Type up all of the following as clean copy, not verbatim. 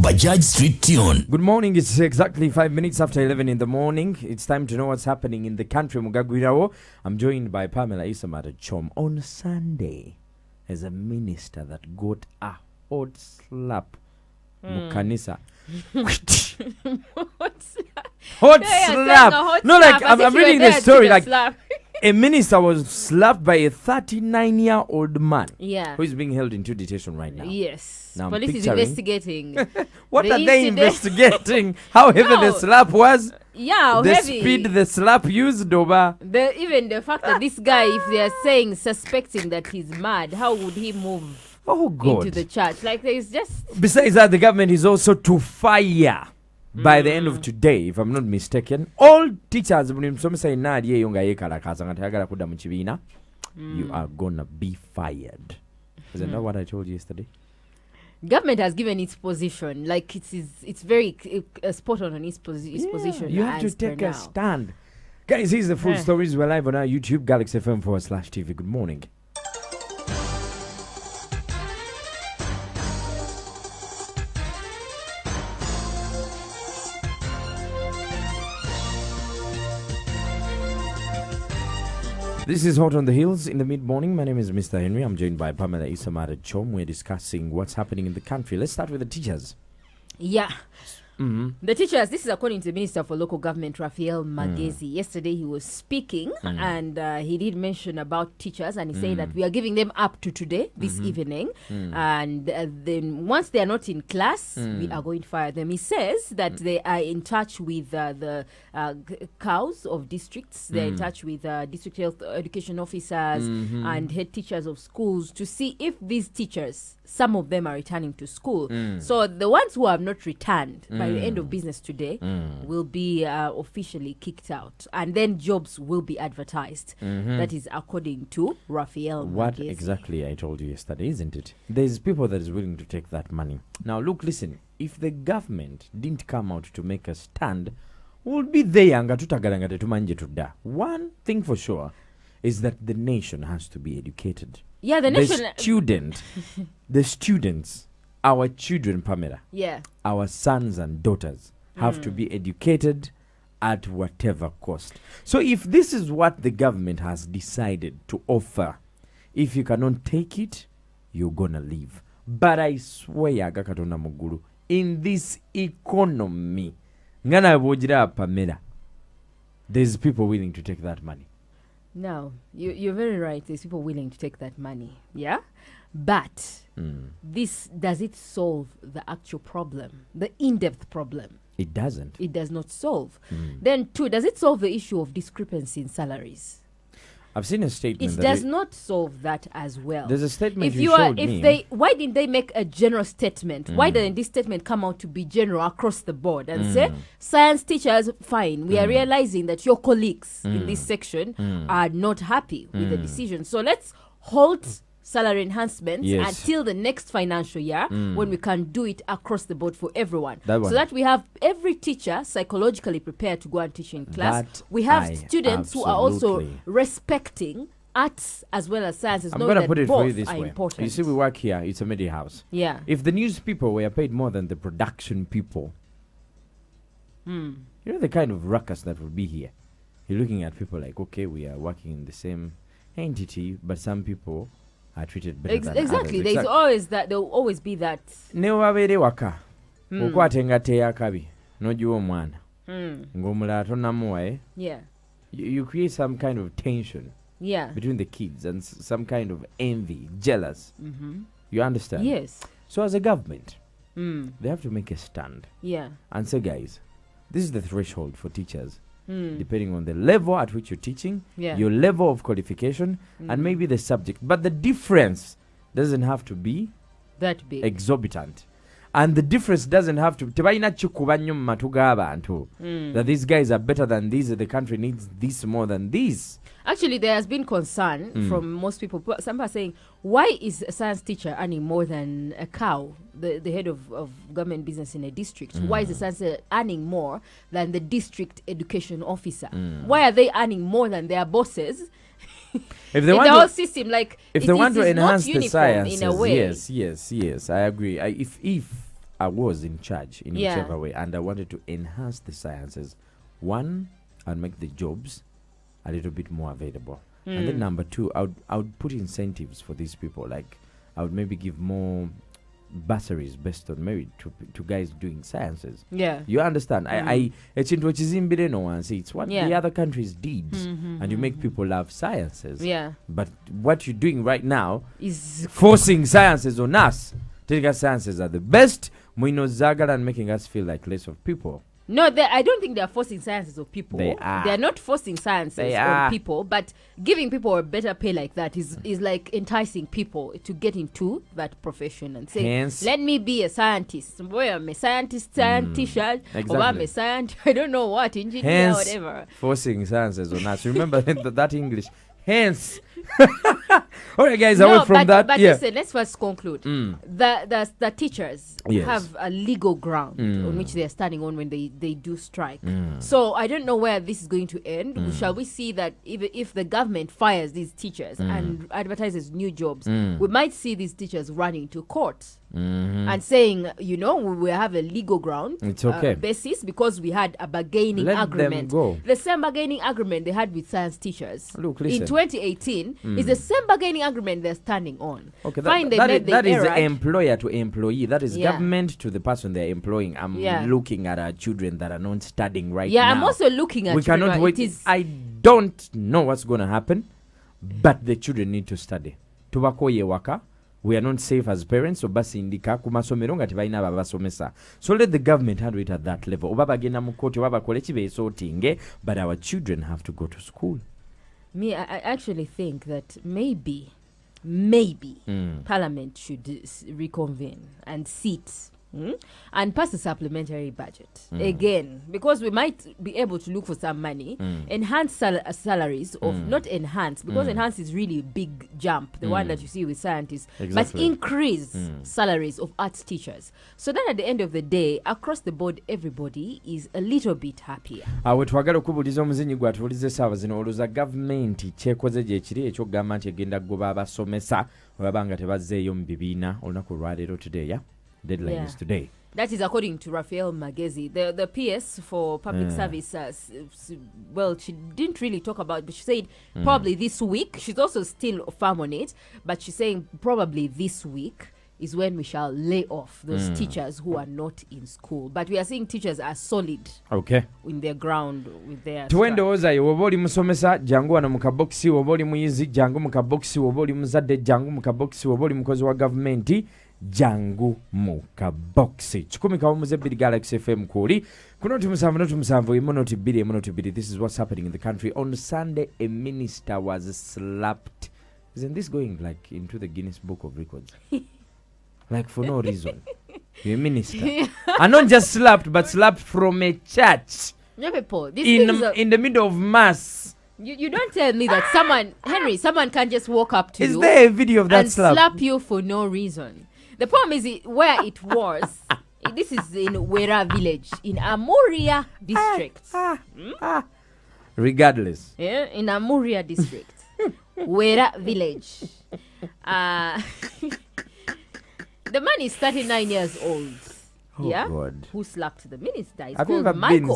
Bajaj Street Tune. Good morning. It's exactly 5 minutes after 11 in the morning. It's time to know what's happening in the country. Mugagwirawo. I'm joined by Pamela Isamata Chom. On Sunday, as a minister that got a hot slap. Mukanisa. Hot slap. No, like I'm reading the story. Like a minister was slapped by a 39-year-old man. Yeah. Who is being held into detention right now. Yes. Now Police is investigating. What are they investigating? How heavy the slap was? Yeah, the heavy. Speed the slap used over. Even the fact that this guy, if they are saying, suspecting that he's mad, how would he move into the church? Like, there is just... Besides that, the government is also to fire by the end of today, if I'm not mistaken. All teachers, you are gonna be fired. Isn't that what I told you yesterday? Government has given its position. Like, it's very spot on its position. You have to take a stand. Guys, here's the full stories. We're live on our YouTube, Galaxy FM/TV. Good morning. This is Hot on the Hills in the mid-morning. My name is Mr. Henry. I'm joined by Pamela Isamata Chom. We're discussing what's happening in the country. Let's start with the teachers. Yeah. The teachers, this is according to the Minister for Local Government, Raphael Magezi. Yesterday he was speaking and he did mention about teachers, and he said that we are giving them up to today, this evening. And then once they are not in class, we are going to fire them. He says that they are in touch with the cows of districts. They're in touch with district health education officers and head teachers of schools to see if these teachers, some of them are returning to school. So the ones who have not returned by the end of business today will be officially kicked out, and then jobs will be advertised. That is according to Raphael What Magezi. exactly I told you yesterday, isn't it? There's people that is willing to take that money. Now look, listen, if the government didn't come out to make a stand, we'll be there. One thing for sure is that the nation has to be educated. Yeah, the nation. The students, our children, Pamela. Yeah. Our sons and daughters have to be educated at whatever cost. So if this is what the government has decided to offer, if you cannot take it, you're gonna leave. But I swear, Gakatonda Muguru, in this economy, ngana bojira Pamela, there's people willing to take that money. No, you're very right. There's people willing to take that money. Yeah? But does it solve the actual problem, the in-depth problem? It doesn't. It does not solve. Then, two, does it solve the issue of discrepancy in salaries? I've seen a statement. It does not solve that as well. There's a statement Why didn't they make a general statement? Why didn't this statement come out to be general across the board and say, science teachers, fine, we are realizing that your colleagues in this section are not happy with the decision. So let's halt salary enhancements until the next financial year when we can do it across the board for everyone. So that we have every teacher psychologically prepared to go and teach in class. We have students who are also respecting arts as well as sciences. I'm going to put it for you this way. Important. You see, we work here. It's a media house. Yeah. If the news people were paid more than the production people, you know the kind of ruckus that would be here. You're looking at people like, okay, we are working in the same entity, but some people are treated better than exactly. others. There's always that. There will always be that. Newabere waka. Okwate teya kabi. Nojuwa mwana. Ngomula tonamuwa. Yeah. You create some kind of tension. Yeah. Between the kids and some kind of envy, jealous. You understand? Yes. So as a government, they have to make a stand. Yeah. And say, guys, this is the threshold for teachers. Depending on the level at which you're teaching, your level of qualification, and maybe the subject. But the difference doesn't have to be that big, exorbitant. And the difference doesn't have to that these guys are better than these, the country needs this more than this. Actually, there has been concern from most people. Some are saying, why is a science teacher earning more than a cow, the head of government business in a district? Why is the science earning more than the district education officer? Why are they earning more than their bosses? If they want the whole system, like, if they want to enhance the sciences, in a way. Yes, I agree. If I was in charge in Yeah. whichever way, and I wanted to enhance the sciences, one, I'd make the jobs a little bit more available. And then number two, I would put incentives for these people. Like I would maybe give more bursaries based on maybe to guys doing sciences. Yeah. You understand? I ekintu ekizimbire no one see it's what Yeah. the other countries did, and you make people love sciences. Yeah. But what you're doing right now, Is forcing sciences on us, telling us sciences are the best, mwino zagala, and making us feel like less of people. no, I don't think they're forcing sciences of people. They are. They're not forcing sciences They on are. people, but giving people a better pay like that is like enticing people to get into that profession and saying, Hence- let me be a scientist. Boy, I'm a scientist, scientist, or I'm exactly. a scientist, I don't know what, engineer, Hence, whatever. forcing sciences on us. Remember that English. Hence. All right, guys, No, away from that. but yeah. listen, let's first conclude. The teachers Yes. have a legal ground on which they are standing on when they do strike. So I don't know where this is going to end. Shall we see that if the government fires these teachers and advertises new jobs, we might see these teachers running to court and saying, we have a legal ground It's okay. basis because we had a bargaining Let them agreement. go. The same bargaining agreement they had with science teachers Look, in listen. 2018 is the same bargaining agreement they're standing on. Okay, Fine, they that made the is error. employer to employee. That is Yeah. government to the person they're employing. I'm Yeah. looking at our children that are not studying right Yeah, now. I'm also looking at We cannot children. wait. It is I don't know what's going to happen, but the children need to study. Tubakoye waka. We are not safe as parents, so basindika ku masomero nga tebalina babasomesa. So let the government handle it at that level. Oba bagenda mu court, oba bakole kibeesootinge, but our children have to go to school. me. I actually think that maybe Parliament should reconvene and sit and pass a supplementary budget again, because we might be able to look for some money, enhance salaries of not enhance, because enhance is really a big jump, the one that you see with scientists, Exactly. but increase salaries of arts teachers, so that at the end of the day, across the board, everybody is a little bit happier. Awe twagala okubuuliza omuzinyi gwatubuliza essaawa zino olowooza gavumenti kyekoze gye kiri ekyokugamba nti egenda kugoba abasomesa olaba nga tebazzeeyo mu bibiina olunaku olwaleero today, yeah? Deadline Yeah. is today. That is according to Raphael Magezi, the PS for public service. Well, she didn't really talk about, but she said probably this week. She's also still firm on it, but she's saying probably this week is when we shall lay off those teachers who are not in school. But we are seeing teachers are solid Okay. in their ground with their tuwendowoozayo woba oli musomesa jangu wano mu kabokisi, woba oli muyizi jangu mu kabokisi, woba oli muzadde jangu mu kabokisi, woba oli mukozi wa gavumenti jangu mu kabokisi. 10 Galaxy FM kuuli kunoti 7 emunoti 2 This is what's happening in the country. On Sunday, a minister was slapped. Isn't this going like into the Guinness Book of Records? Like for no reason. You're a minister. And not just slapped, but slapped from a church. No, people, this thing is In the middle of mass. you don't tell me that someone can just walk up to Is you there a video of that and slap? slap you for no reason. The problem is where it was. This is in Wera village in Amuria district. Regardless. Yeah, in Amuria district. Wera village. The man is 39 years old. Oh, yeah. God. Who slapped the minister? He's Have you called ever been Michael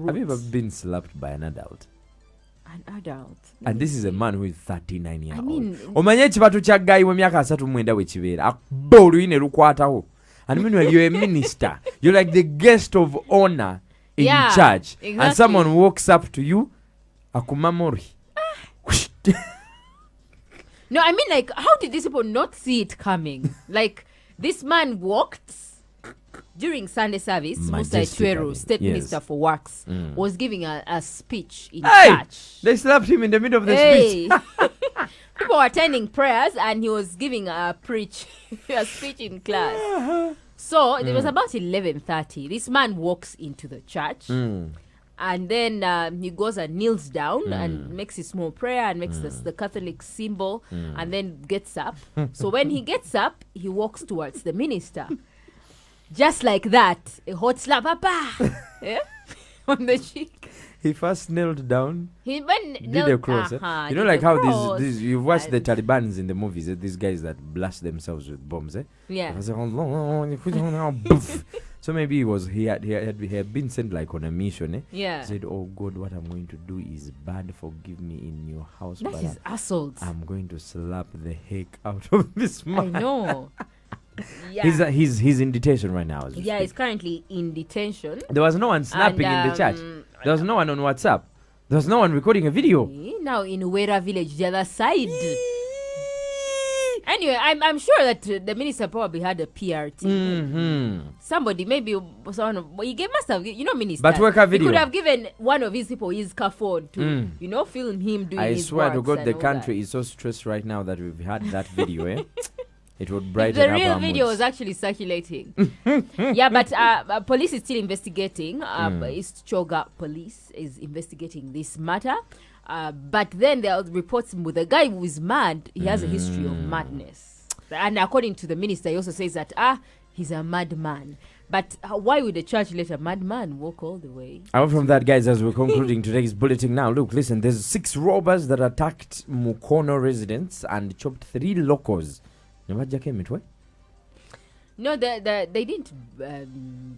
have you ever Okurut. been slapped by an adult? An adult. And this is a man who is 39 years I mean, old. Omanye ekibatu kya guy w'emyaka 39 bwe kibeera. Akubba oluyi ne lukwatawo. And meanwhile, you're a minister. You're like the guest of honor in Yeah, church. exactly. And someone walks up to you, akumamori. No, I mean, like, how did these people not see it coming? Like, this man walked during Sunday service. Musa Majestically, Echweru, State yes. Minister for Works, was giving a speech in Hey! church. They slapped him in the middle of the speech. Hey. People were attending prayers and he was giving a speech in class. So it was about 11:30. This man walks into the church. And then he goes and kneels down and makes his small prayer and makes the Catholic symbol and then gets up. So when he gets up, he walks towards the minister. Just like that, a hot slap, papa, yeah? On the cheek. he first knelt down, He went did a cross. You know, like how these you've watched the And- Talibans in the movies, these guys that blast themselves with bombs, eh? Yeah. Boof. So maybe he had been sent like on a mission, eh? Yeah. He said, "Oh God, what I'm going to do is bad. Forgive me in your house, That but is assault. I'm going to slap the heck out of this I man." know. Yeah. He's in detention right now. As we Yeah, speak. he's currently in detention. There was no one snapping in the chat. There was no one on WhatsApp. There was no one recording a video. Now in Uwera village, the other side. Anyway, I'm sure that the minister probably had a PR team. Mm-hmm. Somebody, maybe someone, must have, minister. But work a He video. could have given one of his people his car phone to, film him doing I his swear to works God, and the all country is so stressed right now that we've had that video, eh? It would that. If brighten the up real our video moods. was actually circulating. Yeah, but police is still investigating. East Choga police is investigating this matter. But then there are reports with the guy who is mad. He has a history of madness. And according to the minister, he also says that, he's a madman. But why would the church let a madman walk all the way? Out from that, guys, as we're concluding today's bulletin now, look, listen, there's 6 robbers that attacked Mukono residents and chopped 3 locals. No, they didn't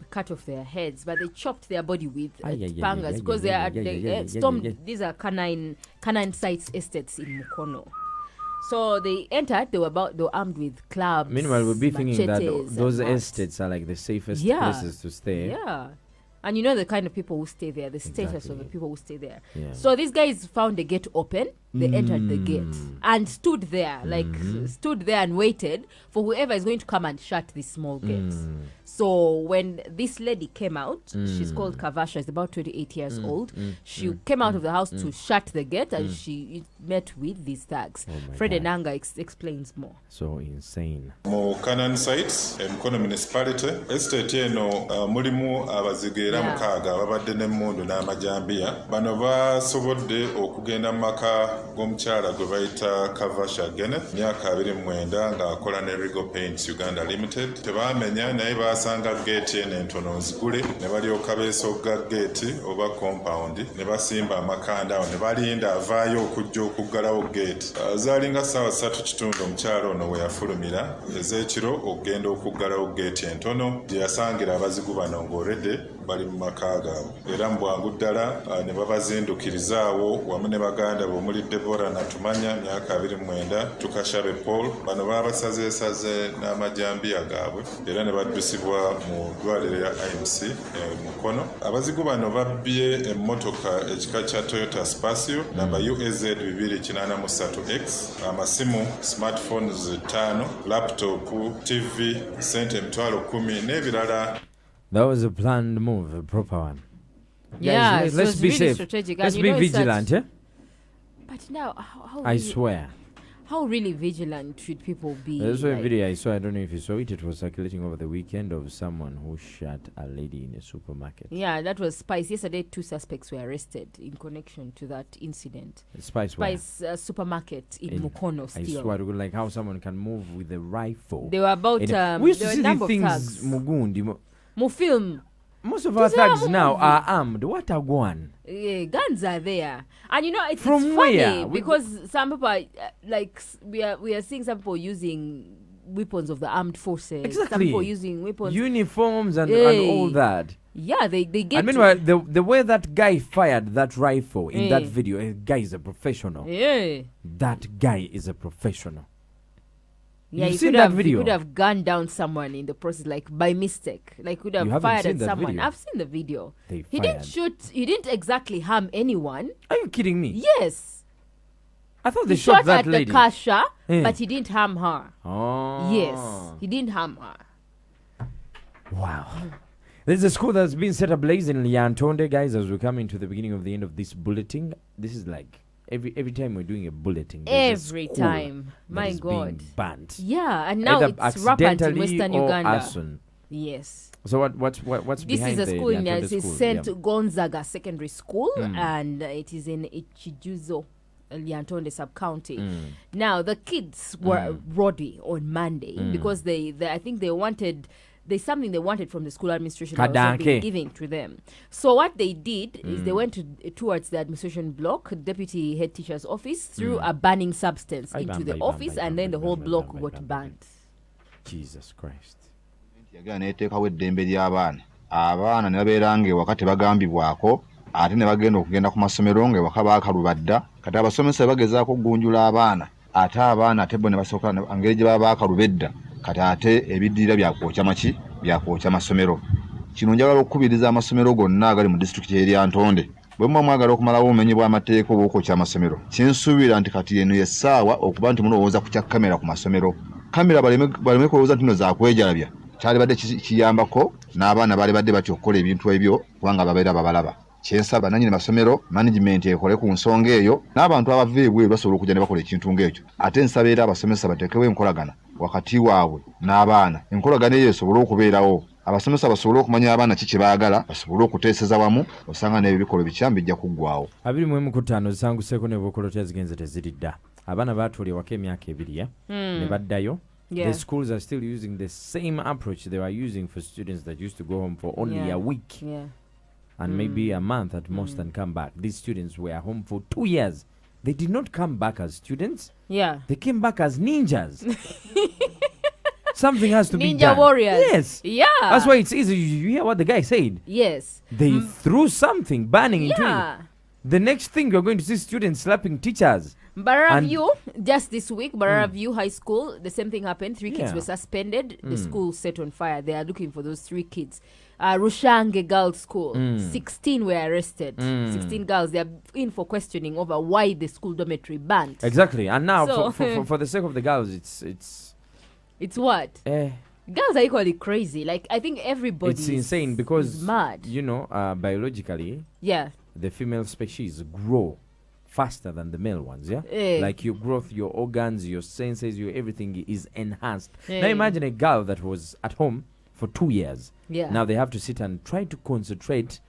cut off their heads, but they chopped their body with pangas because they are stormed. These are canine sites estates in Mukono. So they entered. They were armed with clubs. Meanwhile, we'll be thinking that machetes those and estates are like the safest Yeah. places to stay. Yeah. And you know the kind of people who stay there, the status Exactly. of the people who stay there. Yeah. So these guys found the gate open. They entered the gate and stood there, stood there and waited for whoever is going to come and shut these small gates. So when this lady came out, she's called Kavasha, she's about 28 years old. She came out of the house to shut the gate and she met with these thugs. Oh my Fred God. Enanga explains more. So insane. Mu Canaan sites Mukono municipality estate eno mulimu abazigu era Yeah. mukaaga ababadde n'emmundu n'amajambiya bano basobodde okugenda mu maka g'omukyala gwe bayita Kavasha Geneth myaka 29 ng'akola ne Regal Paints Uganda Limited tebaamenya naye baasanga geeti eno entono nzigule ne balyoka beesogga geeti oba compound ne basimba amakanda awo ne balinda avaayo okujja okuggalawo geeti zaalinga ssaawa 3:30 omukyala ono we yafulumira ez'ekiro okugenda okuggalawo geeti entono gye yasangira abazigu bano ng'olredde bali mu maka gaabwe era mu bwangu ddala ne babazindukirizaawo wamu ne baganda be omuli Debora Natumanya myaka 29 Tukashabe Paul bano baabasazeesaze n'amajambiya gaabwe era ne baddusibwa mu ddwaliro ya IMC Mukono. Abazigu bano babbye emmotoka ekika kya Toyota Spacio namba UAZ 283X amasimu smartphones 5 laptop TV sente $10,000 n'ebirala. That was a planned move, a proper one. Yeah, Guys, so let's it's be really safe. strategic. Let's And be you know it's vigilant, eh? But now, how I really, swear. how really vigilant should people be? There's a like- video I saw, I don't know if you saw it, it was circulating over the weekend of someone who shot a lady in a supermarket. Yeah, that was Spice. Yesterday, 2 suspects were arrested in connection to that incident. Spice where? Spice supermarket in Mukono I still. swear to God, like how someone can move with a rifle. They were about, We used to there were see a number these of things, thugs. Mugundi. Mufilm, Most of our These are thugs now movie. are armed. What a one. guns are there. And you know, it's From funny where? because some people are, we are seeing some people using weapons of the armed forces. Some Exactly. people using weapons. Uniforms and Hey. all that. Yeah, they get And meanwhile, the way that guy fired that rifle in that Eh. video, a guy is a professional. Yeah. That guy is a professional. Yeah, You've you seen could that have, video? You could have gunned down someone in the process, like by mistake. Like could You have haven't fired seen at that someone. video? I've seen the video. They He fired. didn't shoot. He didn't exactly harm anyone. Are you kidding me? Yes, I thought they he shot shot that at lady. the Kasha, Eh. but he didn't harm her. Oh. Yes, he didn't harm her. Wow. There's a school that's been set ablaze in Liantonde, guys, as we come into the beginning of the end of this bulletin. This is like every time we're doing a bulletin. there's a Every school time, that my is God. being burnt. Yeah, and now Either it's rampant in accidentally Western or Uganda. arson. Yes. So what's This behind is a the school in Liantonde it's school? St. Yeah. Gonzaga Secondary School, Mm. and it is in Ichijuzo, Liantonde sub-county. Mm. Now, the kids were rowdy on Monday because they I think they wanted there's something they wanted from the school administration that was not Kadanke. being given to them. So what they did is they went towards the administration block, deputy head teacher's office, threw a burning substance into the office, and then the whole block got burnt. Jesus Christ. yagala neteekawo eddembe ly'abaana abaana ne babeera ng'ewaka tebagambibwako ate ne bagenda okugenda ku masomero ng'ewaka baakalubadda kati abasomesa bagezaako okuggunjula abaana ate abaana ate bo ne basooka engeri gye baba baakalubedda kati ate ebiddirira byakwokya masomero. Kino njagala okukubiriza amasomero gonna agali mu disitulikiti y'erya Ntonde bwe muba mwagala okumalawo obumenyi bw'amateeka obw'okwokya amasomero kinsuubira nti kati eno yessaawa okuba nti mulowooza ku kya kamera ku masomero. Kamera baleme kulowooza nti no zaakwejalabya kyalibadde kiyambako n'abaana baali badde batya okukola ebintu ebyo kubanga babeera babalaba. Kyensaba nannyini masomero management ekole ku nsonga eyo n'abantu abava ebweru basobola okujja ne bakola ekintu ng'ekyo. Ate nsaba era abasomesa bateekewo enkolagana wakati waabwe n'abaana. Enkolagana eyo esobole okubeerawo abasomesa basobole okumanya abaana ki kye baagala basobole okuteeseza wamu osanga n'ebyo bikolwa bikyamu bijja kuggwawo. 25 zisanguseeko ne bwokolotya zigenze teziridda. Abaana baatuula ewaka emyaka 2 ne baddayo. The schools are still using the same approach they were using for students that used to go home for only a week and maybe a month at most and come back. These students were home for 2 years. They did not come back as students. They came back as ninjas. Something has to be done. Ninja warriors. Yes. Yeah. That's why it's easy. You hear what the guy said. Yes. They threw something burning into it. The next thing you're going to see students slapping teachers. Barara View, just this week, Barara View High School, the same thing happened. 3 kids were suspended. The school set on fire. They are looking for those 3 kids. Rushange Girls School, 16 were arrested. 16 girls. They are in for questioning over why the school dormitory burnt. Exactly. And now, So- for the sake of the girls, It's what? Girls are equally crazy. Like, I think everybody it's insane because is mad. you know, biologically, The female species grow faster than the male ones. Like your growth, your organs, your senses, your everything is enhanced. Now imagine a girl that was at home for 2 years. Now they have to sit and try to concentrate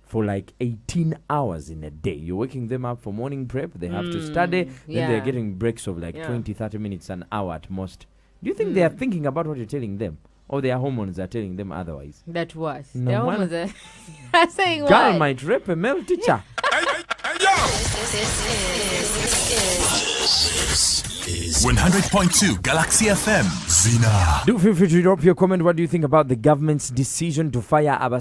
for like 18 hours in a day. You're waking them up for morning prep. They have to study. Then they're getting breaks of like 20-30 minutes, an hour at most. Do you think they are thinking about what you're telling them? Or their hormones are telling them otherwise? That was. No Their one- hormones are saying Girl what? might rape a male teacher. Is 100.2 Galaxy FM. Zzina. Do feel free to drop your comment. What do you think about the government's decision to fire